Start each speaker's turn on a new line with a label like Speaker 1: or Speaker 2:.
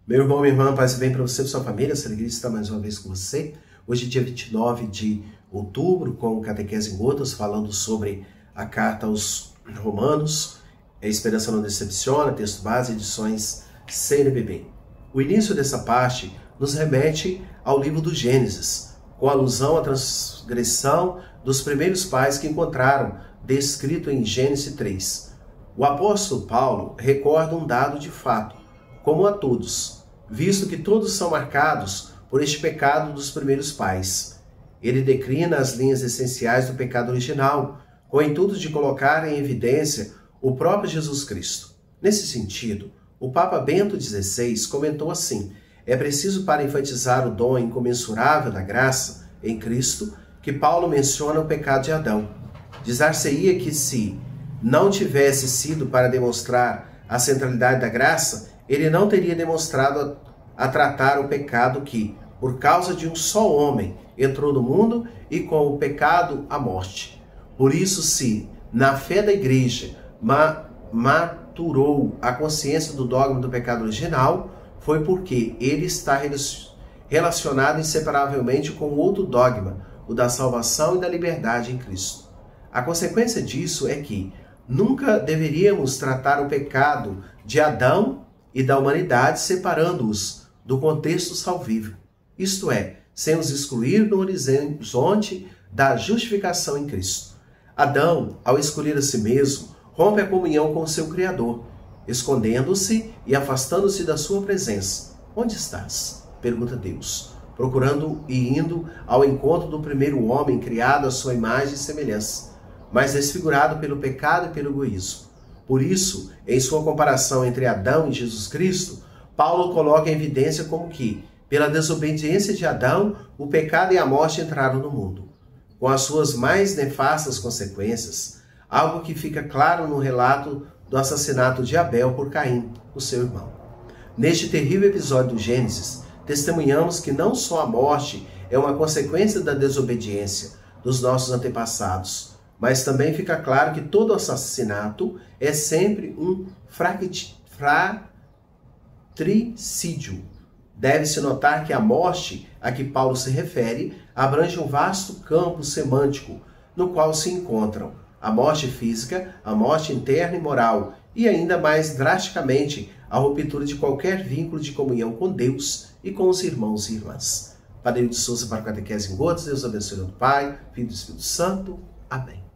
Speaker 1: Meu irmão, minha irmã, paz e bem para você e sua família. Essa alegria está mais uma vez com você. Hoje, dia 29 de outubro, com o Catequese em Gotas, falando sobre a carta aos Romanos. A Esperança Não Decepciona, texto base, edições CNBB. O início dessa parte nos remete ao livro do Gênesis, com alusão à transgressão dos primeiros pais que encontraram, descrito em Gênesis 3. O apóstolo Paulo recorda um dado de fato, comum a todos, visto que todos são marcados por este pecado dos primeiros pais. Ele declina as linhas essenciais do pecado original, com o intuito de colocar em evidência o próprio Jesus Cristo. Nesse sentido, o Papa Bento XVI comentou assim: é preciso, para enfatizar o dom incomensurável da graça em Cristo, que Paulo menciona o pecado de Adão. Dizer-se-ia que, se não tivesse sido para demonstrar a centralidade da graça, ele não teria demonstrado a tratar o pecado que, por causa de um só homem, entrou no mundo e com o pecado a morte. Por isso, se na fé da Igreja maturou a consciência do dogma do pecado original, foi porque ele está relacionado inseparavelmente com o outro dogma, o da salvação e da liberdade em Cristo. A consequência disso é que nunca deveríamos tratar o pecado de Adão e da humanidade separando-os do contexto salvífico, isto é, sem os excluir no horizonte da justificação em Cristo. Adão, ao escolher a si mesmo, rompe a comunhão com o seu Criador, escondendo-se e afastando-se da sua presença. Onde estás? Pergunta Deus, procurando e indo ao encontro do primeiro homem criado à sua imagem e semelhança, mas desfigurado pelo pecado e pelo egoísmo. Por isso, em sua comparação entre Adão e Jesus Cristo, Paulo coloca em evidência como que, pela desobediência de Adão, o pecado e a morte entraram no mundo, com as suas mais nefastas consequências, algo que fica claro no relato do assassinato de Abel por Caim, o seu irmão. Neste terrível episódio do Gênesis, testemunhamos que não só a morte é uma consequência da desobediência dos nossos antepassados, mas também fica claro que todo assassinato é sempre um fratricídio. Deve-se notar que a morte a que Paulo se refere abrange um vasto campo semântico, no qual se encontram a morte física, a morte interna e moral, e ainda mais drasticamente a ruptura de qualquer vínculo de comunhão com Deus e com os irmãos e irmãs. Padre de Souza para o Catequese em Gotas. Deus abençoe do Pai, Filho e do Espírito Santo. Amém.